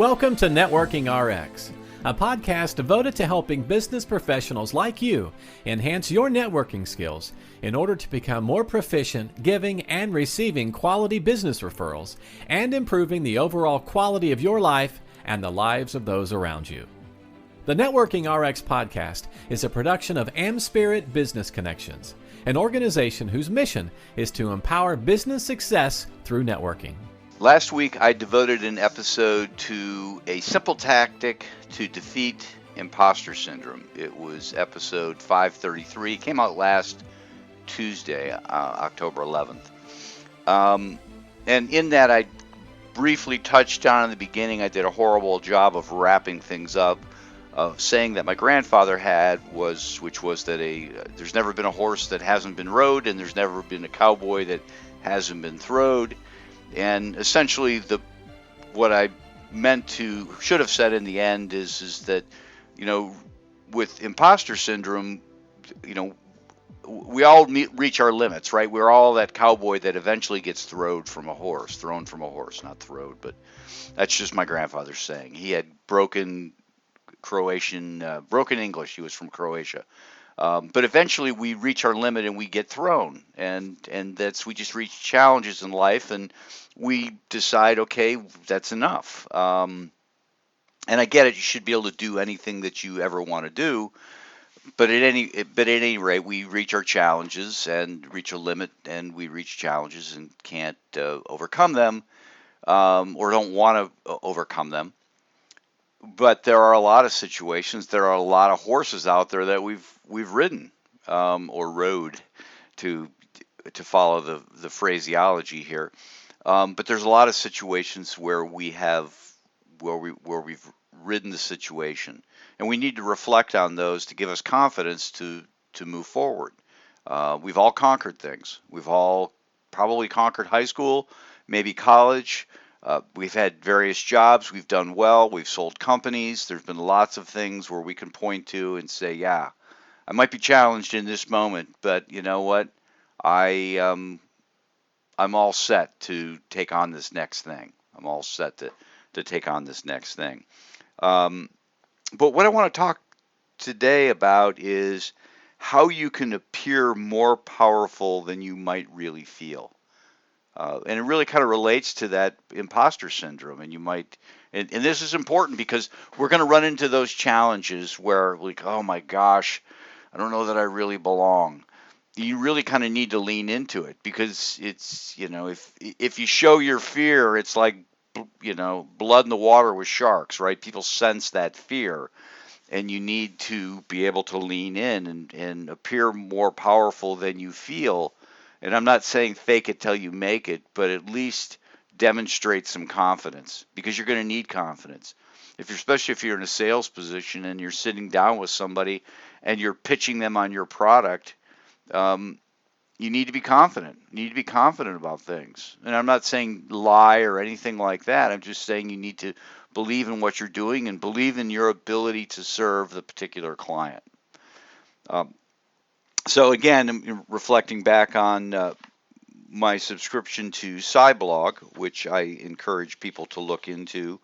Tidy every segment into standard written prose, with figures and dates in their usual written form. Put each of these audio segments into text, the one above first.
Welcome to Networking RX, a podcast devoted to helping business professionals like you enhance your networking skills in order to become more proficient giving and receiving quality business referrals and improving the overall quality of your life and the lives of those around you. The Networking RX podcast is a production of AmSpirit Business Connections, an organization whose mission is to empower business success through networking. Last week, I devoted an episode to a simple tactic to defeat imposter syndrome. It was episode 533. It came out last Tuesday, October 11th. And in that, I briefly touched on in the beginning. I did a horrible job of wrapping things up, of saying that my grandfather had which was that there's never been a horse that hasn't been rode, and there's never been a cowboy that hasn't been throwed. And essentially, what I should have said in the end is that, with imposter syndrome, we all reach our limits, right? We're all that cowboy that eventually gets thrown from a horse, not throwed, but that's just my grandfather's saying. He had broken English. He was from Croatia. But eventually we reach our limit and we get thrown, and we just reach challenges in life, and we decide, okay, that's enough. And I get it; you should be able to do anything that you ever want to do, but at any rate, we reach our challenges and reach a limit, and we reach challenges and can't overcome them, or don't want to overcome them. But there are a lot of situations. There are a lot of horses out there that we've ridden or rode, to follow the phraseology here. But there's a lot of situations where we've ridden the situation, and we need to reflect on those to give us confidence to move forward. We've all conquered things. We've all probably conquered high school, maybe college. We've had various jobs. We've done well. We've sold companies. There's been lots of things where we can point to and say, yeah, I might be challenged in this moment, but you know what? I'm all set to take on this next thing. I'm all set to take on this next thing. But what I want to talk today about is how you can appear more powerful than you might really feel. And it really kind of relates to that imposter syndrome. And this is important because we're going to run into those challenges where, like, oh my gosh, I don't know that I really belong. You really kind of need to lean into it, because it's, if you show your fear, it's like, blood in the water with sharks, right? People sense that fear, and you need to be able to lean in and appear more powerful than you feel. And I'm not saying fake it till you make it, but at least demonstrate some confidence, because you're going to need confidence. Especially if you're in a sales position and you're sitting down with somebody and you're pitching them on your product, you need to be confident. You need to be confident about things. And I'm not saying lie or anything like that. I'm just saying you need to believe in what you're doing and believe in your ability to serve the particular client. So again, reflecting back on my subscription to Cyblog, which I encourage people to look into,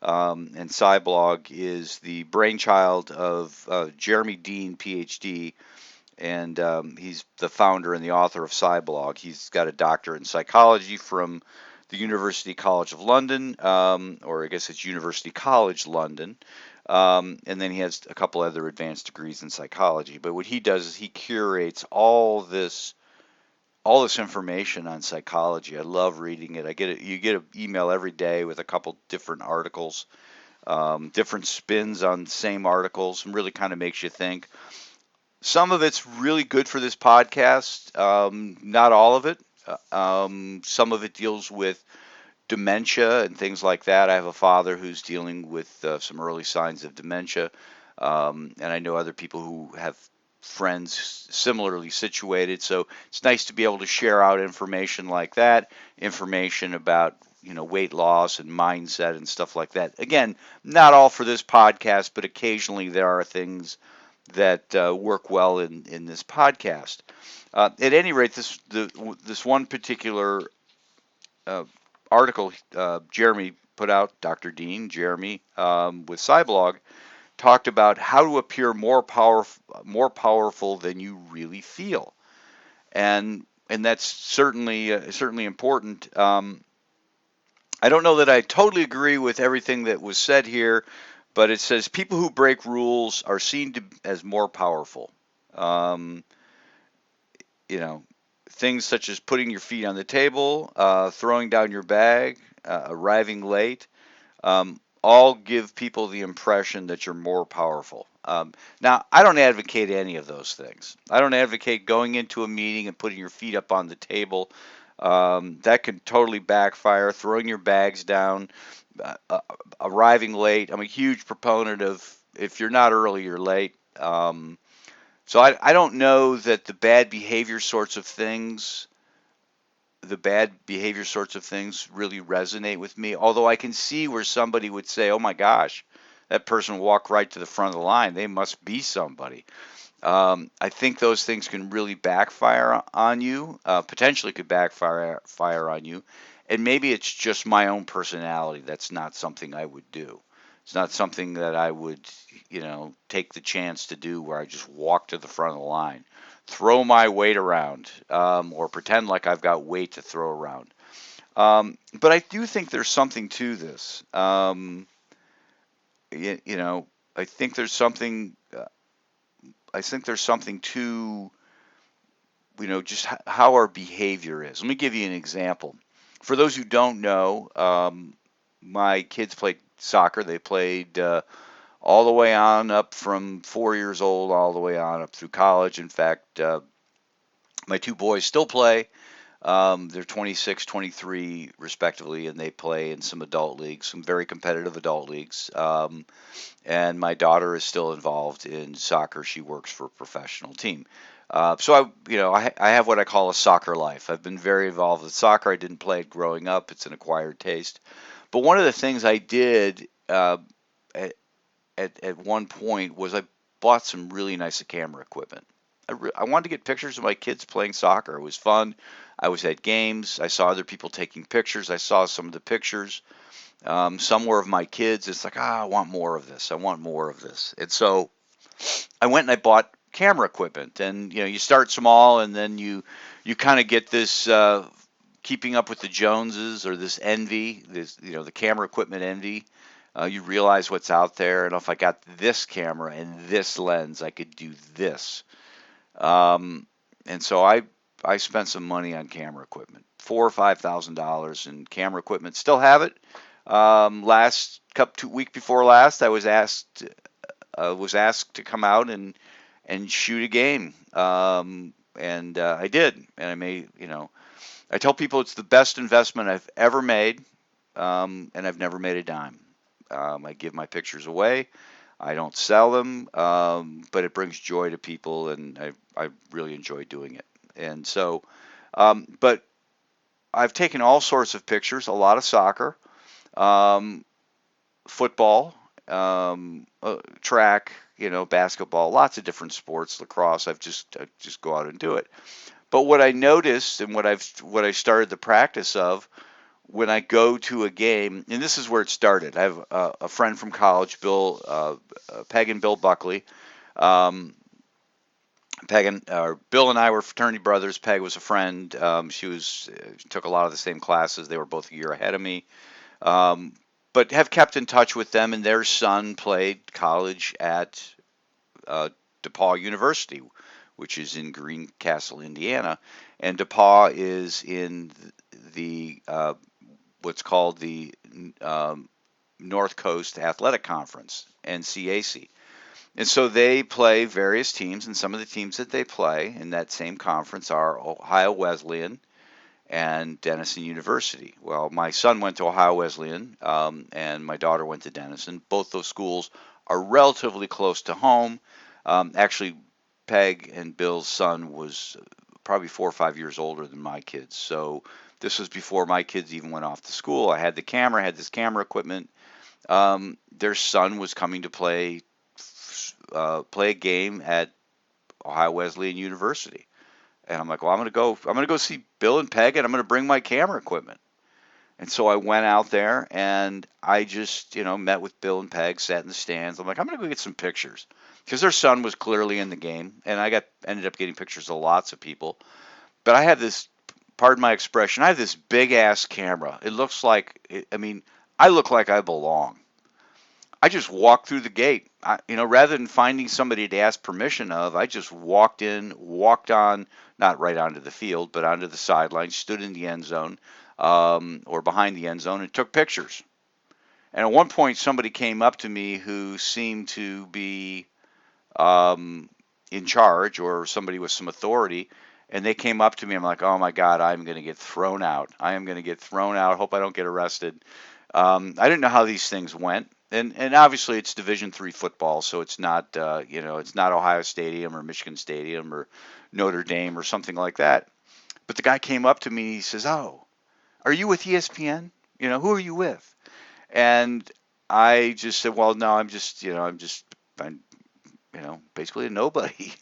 and Cyblog is the brainchild of Jeremy Dean, PhD, and he's the founder and the author of Cyblog. He's got a doctorate in psychology from the University College of London, or I guess it's University College London. And then he has a couple other advanced degrees in psychology. But what he does is he curates all this information on psychology. I love reading it. You get an email every day with a couple different articles, different spins on the same articles, and really kind of makes you think. Some of it's really good for this podcast, not all of it. Some of it deals with dementia and things like that. I have a father who's dealing with some early signs of dementia, and I know other people who have friends similarly situated. So it's nice to be able to share out information like that, information about weight loss and mindset and stuff like that. Again, not all for this podcast, but occasionally there are things that work well in this podcast. At any rate, this one particular article Jeremy put out, Dr. Dean, Jeremy, with Cyblog, talked about how to appear more powerful than you really feel, and that's certainly important. I don't know that I totally agree with everything that was said here, but it says people who break rules are seen as more powerful. Um, you know, things such as putting your feet on the table, throwing down your bag, arriving late, all give people the impression that you're more powerful. Now, I don't advocate any of those things. I don't advocate going into a meeting and putting your feet up on the table. That can totally backfire. Throwing your bags down, arriving late. I'm a huge proponent of if you're not early, you're late. So I don't know that the bad behavior sorts of things really resonate with me. Although I can see where somebody would say, "Oh my gosh, that person walked right to the front of the line. They must be somebody." I think those things can really backfire on you. Potentially could backfire on you, and maybe it's just my own personality. That's not something I would do. It's not something that I would, take the chance to do where I just walk to the front of the line, throw my weight around, or pretend like I've got weight to throw around. But I do think there's something to this. I think there's something. I think there's something to, just how our behavior is. Let me give you an example. For those who don't know, my kids played soccer. They played all the way on up from 4 years old, all the way on up through college. In fact, my two boys still play. They're 26, 23, respectively, and they play in some adult leagues, some very competitive adult leagues. And my daughter is still involved in soccer. She works for a professional team. So I have what I call a soccer life. I've been very involved with soccer. I didn't play it growing up. It's an acquired taste. But one of the things I did at one point was I bought some really nice camera equipment. I wanted to get pictures of my kids playing soccer. It was fun. I was at games. I saw other people taking pictures. I saw some of the pictures. Some were of my kids. It's like, I want more of this. I want more of this. And so I went and I bought camera equipment. And you start small, and then you kind of get this keeping up with the Joneses, or this envy, this the camera equipment envy. You realize what's out there, and if I got this camera and this lens, I could do this. And so I spent some money on camera equipment, $4,000 or $5,000 in camera equipment. Still have it. Week before last, I was asked to come out and shoot a game, and I did. And I tell people it's the best investment I've ever made, and I've never made a dime. I give my pictures away. I don't sell them, but it brings joy to people, and I really enjoy doing it. And so, but I've taken all sorts of pictures, a lot of soccer, football, track, basketball, lots of different sports, lacrosse. I just go out and do it. But what I noticed, and what I started the practice of, when I go to a game, and this is where it started. I have a friend from college, Peg and Bill Buckley. Bill and I were fraternity brothers. Peg was a friend. She took a lot of the same classes. They were both a year ahead of me, but have kept in touch with them. And their son played college at DePaul University, which is in Greencastle, Indiana. And DePaul is in the what's called the North Coast Athletic Conference, NCAC. And so they play various teams, and some of the teams that they play in that same conference are Ohio Wesleyan and Denison University. Well, my son went to Ohio Wesleyan, and my daughter went to Denison. Both those schools are relatively close to home. Actually, Peg and Bill's son was probably 4 or 5 years older than my kids. So this was before my kids even went off to school. I had the camera, had this camera equipment. Their son was coming to play a game at Ohio Wesleyan University, and I'm like, well, I'm gonna go see Bill and Peg, and I'm gonna bring my camera equipment. And so I went out there and I just, met with Bill and Peg, sat in the stands. I'm like, I'm going to go get some pictures because their son was clearly in the game. And ended up getting pictures of lots of people. But I had this, pardon my expression, I have this big ass camera. It looks like, I look like I belong. I just walked through the gate. Rather than finding somebody to ask permission of, I just walked in, walked on, not right onto the field, but onto the sideline, stood in the end zone, or behind the end zone, and took pictures. And at one point, somebody came up to me who seemed to be in charge, or somebody with some authority, and they came up to me. I'm like, oh my God, I'm going to get thrown out. I am going to get thrown out. Hope I don't get arrested. I didn't know how these things went. And obviously it's Division III football, so it's not it's not Ohio Stadium or Michigan Stadium or Notre Dame or something like that. But the guy came up to me and he says, "Oh, are you with ESPN? Who are you with?" And I just said, "Well, no, I'm basically a nobody.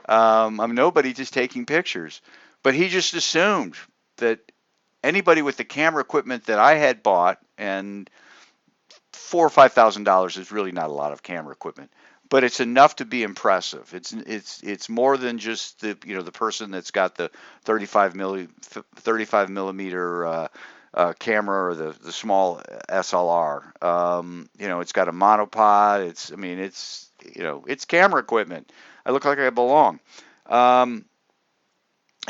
I'm nobody, just taking pictures." But he just assumed that anybody with the camera equipment that I had bought, and $4,000 or $5,000 is really not a lot of camera equipment, but it's enough to be impressive. It's more than just the person that's got the 35 millimeter camera, or the small SLR. It's got a monopod. It's camera equipment. I look like I belong. And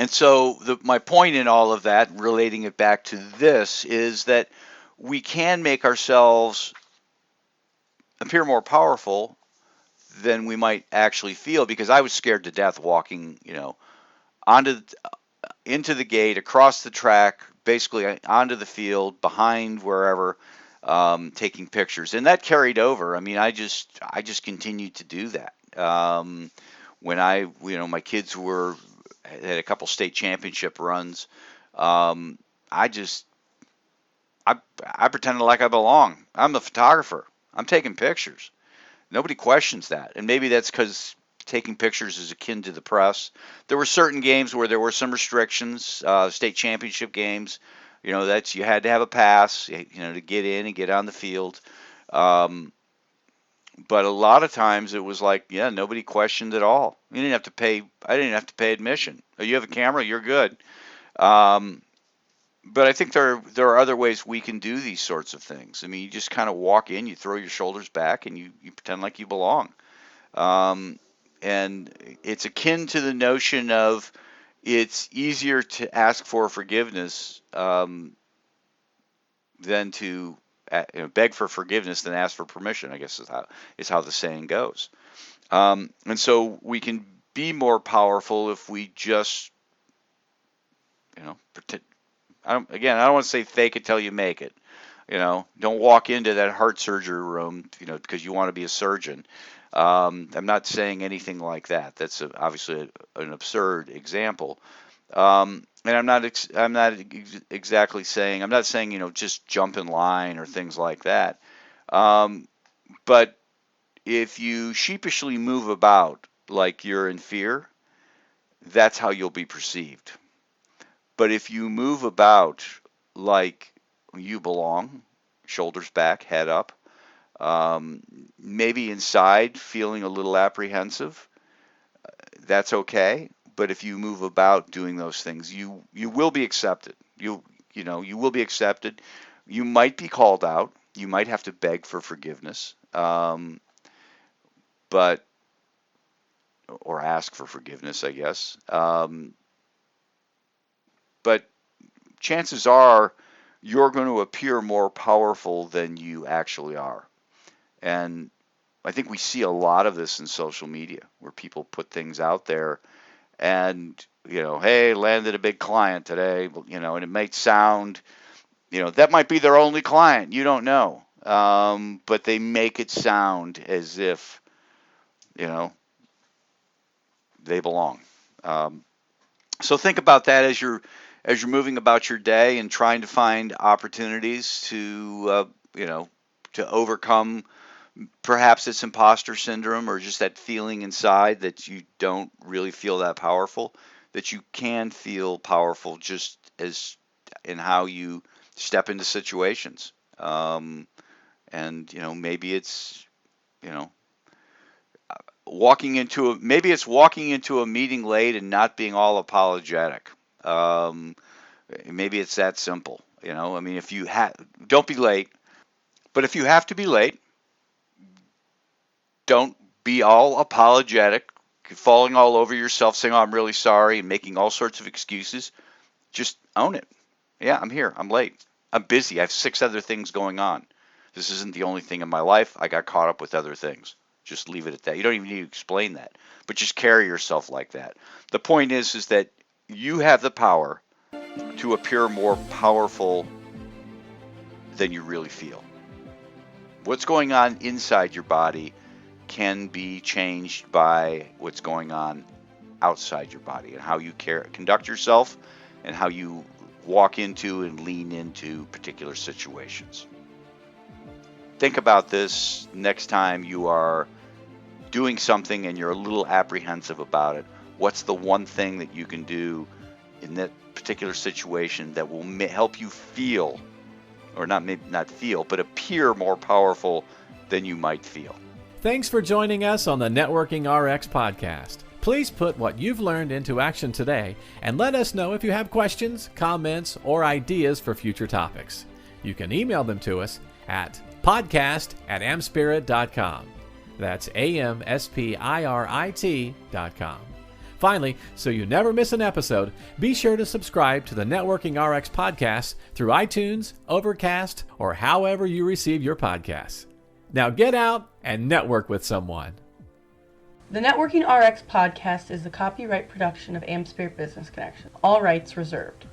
so my point in all of that, relating it back to this, is that we can make ourselves appear more powerful than we might actually feel, because I was scared to death walking, onto into the gate, across the track, basically onto the field, behind wherever, taking pictures, and that carried over. I just continued to do that. When my kids had a couple state championship runs, I just I pretended like I belong. I'm the photographer. I'm taking pictures. Nobody questions that. And maybe that's because taking pictures is akin to the press. There were certain games where there were some restrictions, state championship games, that you had to have a pass, to get in and get on the field. But a lot of times it was like, yeah, nobody questioned at all. You didn't have to pay. I didn't have to pay admission. Oh, you have a camera, you're good. But I think there are other ways we can do these sorts of things. You just kind of walk in, you throw your shoulders back, and you pretend like you belong. And it's akin to the notion of, it's easier to ask for forgiveness than to beg for forgiveness than ask for permission, I guess is how the saying goes. And so we can be more powerful if we just pretend. I don't want to say fake it till you make it. Don't walk into that heart surgery room, because you want to be a surgeon. I'm not saying anything like that. That's obviously an absurd example. And I'm not exactly saying, just jump in line or things like that. But if you sheepishly move about like you're in fear, that's how you'll be perceived. But if you move about like you belong, shoulders back, head up, maybe inside feeling a little apprehensive, that's okay. But if you move about doing those things, you will be accepted. You will be accepted. You might be called out. You might have to beg for forgiveness, but or ask for forgiveness, I guess. But chances are you're going to appear more powerful than you actually are. And I think we see a lot of this in social media, where people put things out there and, hey, landed a big client today, and it might sound, that might be their only client. You don't know. But they make it sound as if, they belong. So think about that as you're moving about your day and trying to find opportunities to to overcome perhaps it's imposter syndrome, or just that feeling inside that you don't really feel that powerful, that you can feel powerful just as in how you step into situations. And maybe it's you know maybe it's walking into a meeting late and not being all apologetic. Maybe it's that simple. I mean, if you don't be late, but if you have to be late, don't be all apologetic, falling all over yourself, saying, "Oh, I'm really sorry," and making all sorts of excuses. Just own it. Yeah, I'm here. I'm late. I'm busy. I have 6 other things going on. This isn't the only thing in my life. I got caught up with other things. Just leave it at that. You don't even need to explain that, but just carry yourself like that. The point is that you have the power to appear more powerful than you really feel. What's going on inside your body can be changed by what's going on outside your body, and how you conduct yourself and how you walk into and lean into particular situations. Think about this next time you are doing something and you're a little apprehensive about it. What's the one thing that you can do in that particular situation that will help you feel, or not feel, but appear more powerful than you might feel? Thanks for joining us on the Networking RX podcast. Please put what you've learned into action today and let us know if you have questions, comments, or ideas for future topics. You can email them to us at podcast@amspirit.com. That's AmSpirit.com. Finally, so you never miss an episode, be sure to subscribe to the Networking RX podcast through iTunes, Overcast, or however you receive your podcasts. Now get out and network with someone. The Networking RX podcast is the copyright production of AmSpirit Business Connection. All rights reserved.